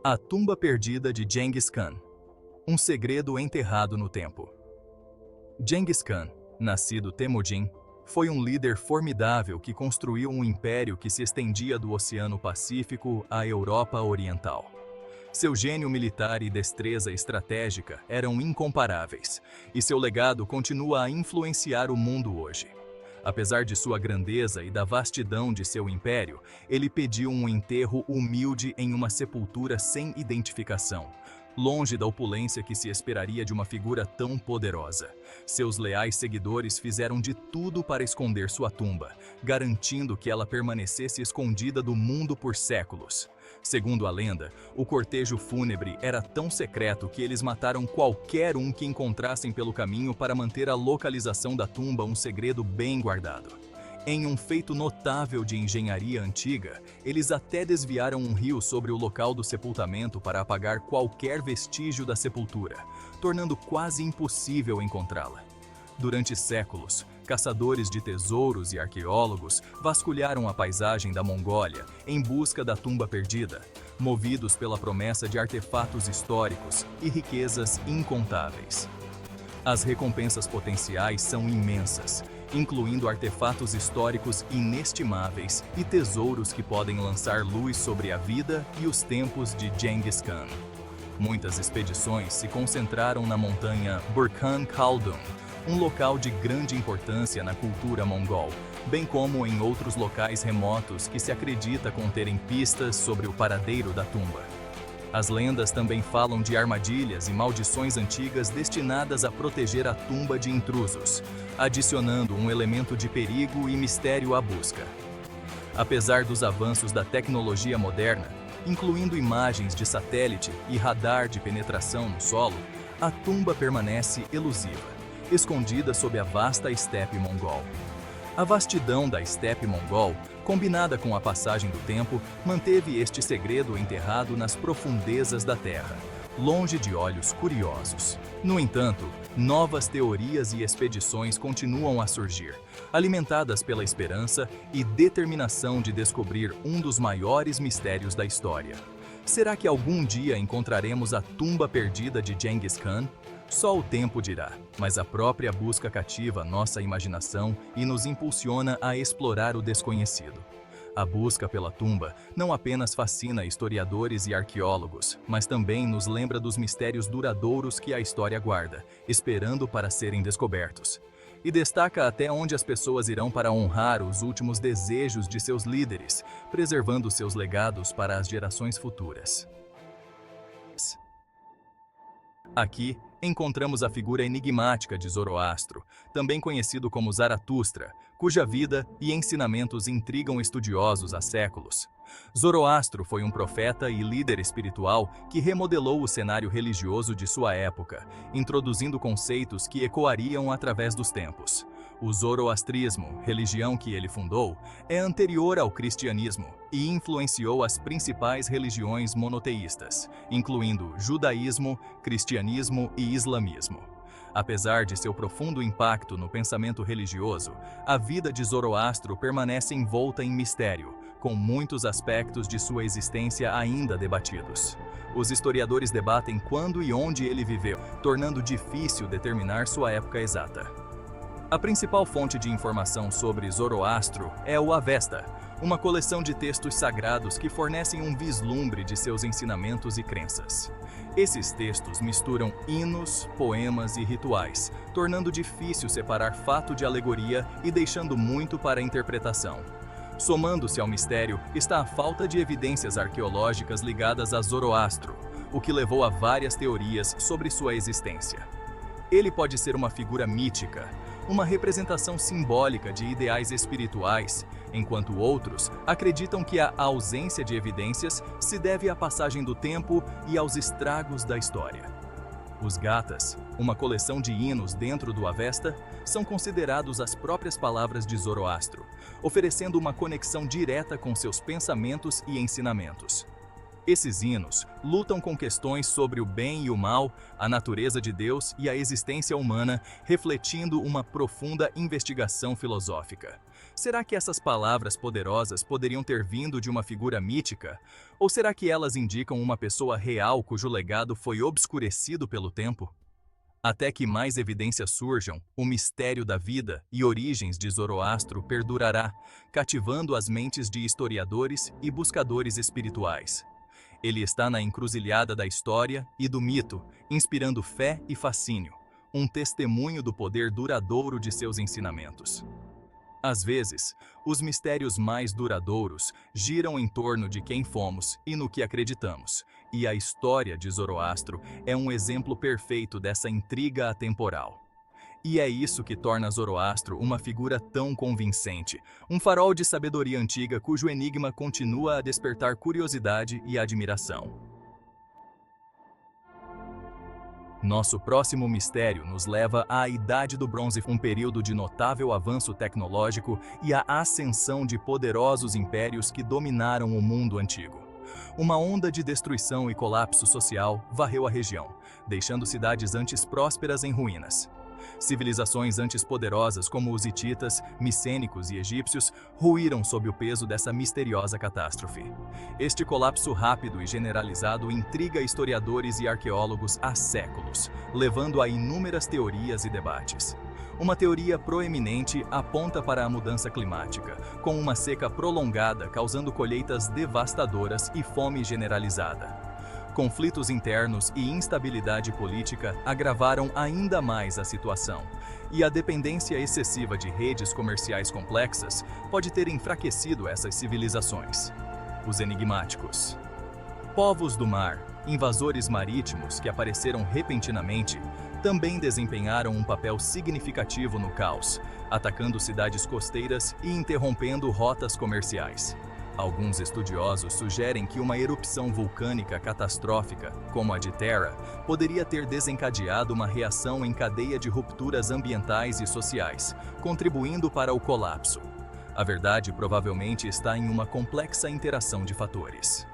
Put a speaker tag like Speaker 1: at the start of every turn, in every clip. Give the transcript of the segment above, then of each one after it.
Speaker 1: A tumba perdida de Genghis Khan. Um segredo enterrado no tempo. Genghis Khan, nascido Temujin, foi um líder formidável que construiu um império que se estendia do Oceano Pacífico à Europa Oriental. Seu gênio militar e destreza estratégica eram incomparáveis, e seu legado continua a influenciar o mundo hoje. Apesar de sua grandeza e da vastidão de seu império, ele pediu um enterro humilde em uma sepultura sem identificação, longe da opulência que se esperaria de uma figura tão poderosa. Seus leais seguidores fizeram de tudo para esconder sua tumba, garantindo que ela permanecesse escondida do mundo por séculos. Segundo a lenda, o cortejo fúnebre era tão secreto que eles mataram qualquer um que encontrassem pelo caminho para manter a localização da tumba um segredo bem guardado. Em um feito notável de engenharia antiga, eles até desviaram um rio sobre o local do sepultamento para apagar qualquer vestígio da sepultura, tornando quase impossível encontrá-la. Durante séculos, caçadores de tesouros e arqueólogos vasculharam a paisagem da Mongólia em busca da tumba perdida, movidos pela promessa de artefatos históricos e riquezas incontáveis. As recompensas potenciais são imensas, incluindo artefatos históricos inestimáveis e tesouros que podem lançar luz sobre a vida e os tempos de Genghis Khan. Muitas expedições se concentraram na montanha Burkhan Khaldun, um local de grande importância na cultura mongol, bem como em outros locais remotos que se acredita conterem pistas sobre o paradeiro da tumba. As lendas também falam de armadilhas e maldições antigas destinadas a proteger a tumba de intrusos, adicionando um elemento de perigo e mistério à busca. Apesar dos avanços da tecnologia moderna, incluindo imagens de satélite e radar de penetração no solo, a tumba permanece elusiva, escondida sob a vasta estepe mongol. A vastidão da estepe mongol, combinada com a passagem do tempo, manteve este segredo enterrado nas profundezas da terra, longe de olhos curiosos. No entanto, novas teorias e expedições continuam a surgir, alimentadas pela esperança e determinação de descobrir um dos maiores mistérios da história. Será que algum dia encontraremos a tumba perdida de Genghis Khan? Só o tempo dirá, mas a própria busca cativa nossa imaginação e nos impulsiona a explorar o desconhecido. A busca pela tumba não apenas fascina historiadores e arqueólogos, mas também nos lembra dos mistérios duradouros que a história guarda, esperando para serem descobertos. E destaca até onde as pessoas irão para honrar os últimos desejos de seus líderes, preservando seus legados para as gerações futuras. Aqui, encontramos a figura enigmática de Zoroastro, também conhecido como Zaratustra, cuja vida e ensinamentos intrigam estudiosos há séculos. Zoroastro foi um profeta e líder espiritual que remodelou o cenário religioso de sua época, introduzindo conceitos que ecoariam através dos tempos. O zoroastrismo, religião que ele fundou, é anterior ao cristianismo e influenciou as principais religiões monoteístas, incluindo judaísmo, cristianismo e islamismo. Apesar de seu profundo impacto no pensamento religioso, a vida de Zoroastro permanece envolta em mistério, com muitos aspectos de sua existência ainda debatidos. Os historiadores debatem quando e onde ele viveu, tornando difícil determinar sua época exata. A principal fonte de informação sobre Zoroastro é o Avesta, uma coleção de textos sagrados que fornecem um vislumbre de seus ensinamentos e crenças. Esses textos misturam hinos, poemas e rituais, tornando difícil separar fato de alegoria e deixando muito para a interpretação. Somando-se ao mistério está a falta de evidências arqueológicas ligadas a Zoroastro, o que levou a várias teorias sobre sua existência. Ele pode ser uma figura mítica, uma representação simbólica de ideais espirituais, enquanto outros acreditam que a ausência de evidências se deve à passagem do tempo e aos estragos da história. Os Gathas, uma coleção de hinos dentro do Avesta, são considerados as próprias palavras de Zoroastro, oferecendo uma conexão direta com seus pensamentos e ensinamentos. Esses hinos lutam com questões sobre o bem e o mal, a natureza de Deus e a existência humana, refletindo uma profunda investigação filosófica. Será que essas palavras poderosas poderiam ter vindo de uma figura mítica? Ou será que elas indicam uma pessoa real cujo legado foi obscurecido pelo tempo? Até que mais evidências surjam, o mistério da vida e origens de Zoroastro perdurará, cativando as mentes de historiadores e buscadores espirituais. Ele está na encruzilhada da história e do mito, inspirando fé e fascínio, um testemunho do poder duradouro de seus ensinamentos. Às vezes, os mistérios mais duradouros giram em torno de quem fomos e no que acreditamos, e a história de Zoroastro é um exemplo perfeito dessa intriga atemporal. E é isso que torna Zoroastro uma figura tão convincente, um farol de sabedoria antiga cujo enigma continua a despertar curiosidade e admiração. Nosso próximo mistério nos leva à Idade do Bronze, um período de notável avanço tecnológico e a ascensão de poderosos impérios que dominaram o mundo antigo. Uma onda de destruição e colapso social varreu a região, deixando cidades antes prósperas em ruínas. Civilizações antes poderosas como os hititas, micênicos e egípcios ruíram sob o peso dessa misteriosa catástrofe. Este colapso rápido e generalizado intriga historiadores e arqueólogos há séculos, levando a inúmeras teorias e debates. Uma teoria proeminente aponta para a mudança climática, com uma seca prolongada causando colheitas devastadoras e fome generalizada. Conflitos internos e instabilidade política agravaram ainda mais a situação, e a dependência excessiva de redes comerciais complexas pode ter enfraquecido essas civilizações. Os enigmáticos. Povos do mar, invasores marítimos que apareceram repentinamente, também desempenharam um papel significativo no caos, atacando cidades costeiras e interrompendo rotas comerciais. Alguns estudiosos sugerem que uma erupção vulcânica catastrófica, como a de Terra, poderia ter desencadeado uma reação em cadeia de rupturas ambientais e sociais, contribuindo para o colapso. A verdade provavelmente está em uma complexa interação de fatores.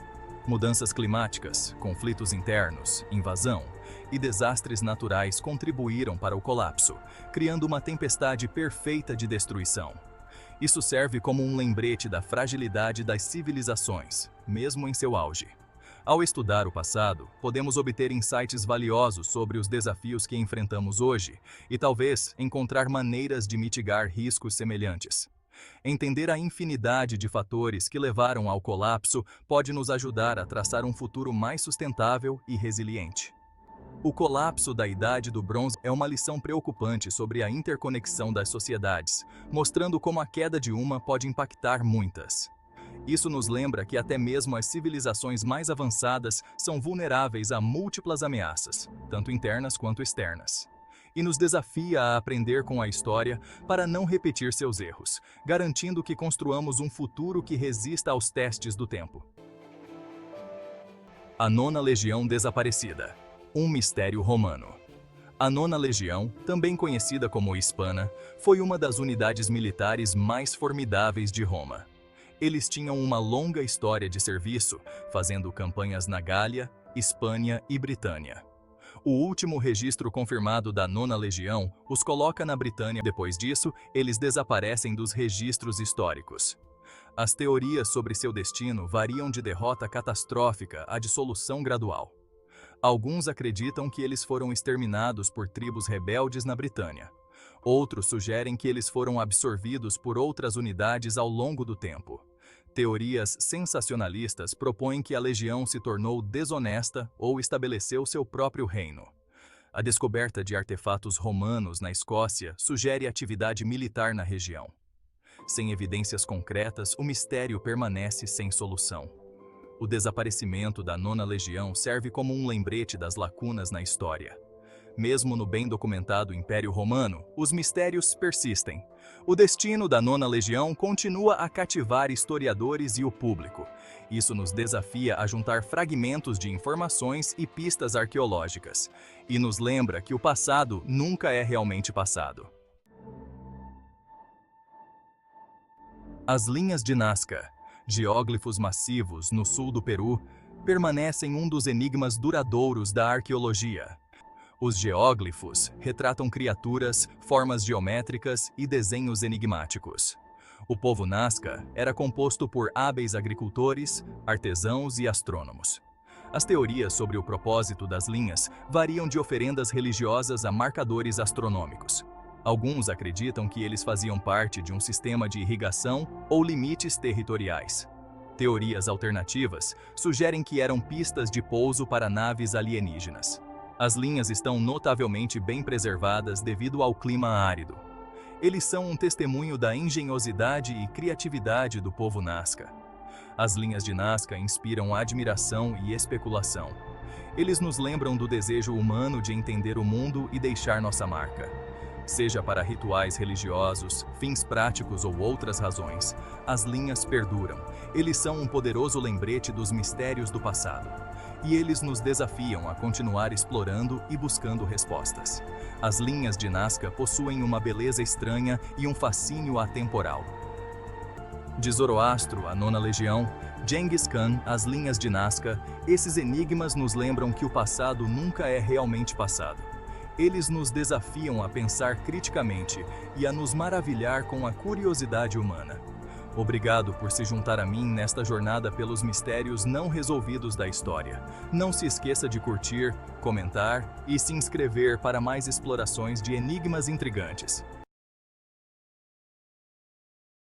Speaker 1: Mudanças climáticas, conflitos internos, invasão e desastres naturais contribuíram para o colapso, criando uma tempestade perfeita de destruição. Isso serve como um lembrete da fragilidade das civilizações, mesmo em seu auge. Ao estudar o passado, podemos obter insights valiosos sobre os desafios que enfrentamos hoje e talvez encontrar maneiras de mitigar riscos semelhantes. Entender a infinidade de fatores que levaram ao colapso pode nos ajudar a traçar um futuro mais sustentável e resiliente. O colapso da Idade do Bronze é uma lição preocupante sobre a interconexão das sociedades, mostrando como a queda de uma pode impactar muitas. Isso nos lembra que até mesmo as civilizações mais avançadas são vulneráveis a múltiplas ameaças, tanto internas quanto externas. E nos desafia a aprender com a história para não repetir seus erros, garantindo que construamos um futuro que resista aos testes do tempo. A Nona Legião Desaparecida. Um mistério romano. A Nona Legião, também conhecida como Hispana, foi uma das unidades militares mais formidáveis de Roma. Eles tinham uma longa história de serviço, fazendo campanhas na Gália, Hispânia e Britânia. O último registro confirmado da Nona Legião os coloca na Britânia. Depois disso, eles desaparecem dos registros históricos. As teorias sobre seu destino variam de derrota catastrófica a dissolução gradual. Alguns acreditam que eles foram exterminados por tribos rebeldes na Britânia. Outros sugerem que eles foram absorvidos por outras unidades ao longo do tempo. Teorias sensacionalistas propõem que a legião se tornou desonesta ou estabeleceu seu próprio reino. A descoberta de artefatos romanos na Escócia sugere atividade militar na região. Sem evidências concretas, o mistério permanece sem solução. O desaparecimento da Nona Legião serve como um lembrete das lacunas na história. Mesmo no bem documentado Império Romano, os mistérios persistem. O destino da Nona Legião continua a cativar historiadores e o público. Isso nos desafia a juntar fragmentos de informações e pistas arqueológicas. E nos lembra que o passado nunca é realmente passado. As linhas de Nazca. Geóglifos massivos no sul do Peru, permanecem um dos enigmas duradouros da arqueologia. Os geóglifos retratam criaturas, formas geométricas e desenhos enigmáticos. O povo Nazca era composto por hábeis agricultores, artesãos e astrônomos. As teorias sobre o propósito das linhas variam de oferendas religiosas a marcadores astronômicos. Alguns acreditam que eles faziam parte de um sistema de irrigação ou limites territoriais. Teorias alternativas sugerem que eram pistas de pouso para naves alienígenas. As linhas estão notavelmente bem preservadas devido ao clima árido. Eles são um testemunho da engenhosidade e criatividade do povo Nazca. As linhas de Nazca inspiram admiração e especulação. Eles nos lembram do desejo humano de entender o mundo e deixar nossa marca. Seja para rituais religiosos, fins práticos ou outras razões, as linhas perduram. Eles são um poderoso lembrete dos mistérios do passado. E eles nos desafiam a continuar explorando e buscando respostas. As linhas de Nazca possuem uma beleza estranha e um fascínio atemporal. De Zoroastro, a Nona Legião, Genghis Khan, as linhas de Nazca, esses enigmas nos lembram que o passado nunca é realmente passado. Eles nos desafiam a pensar criticamente e a nos maravilhar com a curiosidade humana. Obrigado por se juntar a mim nesta jornada pelos mistérios não resolvidos da história. Não se esqueça de curtir, comentar e se inscrever para mais explorações de enigmas intrigantes.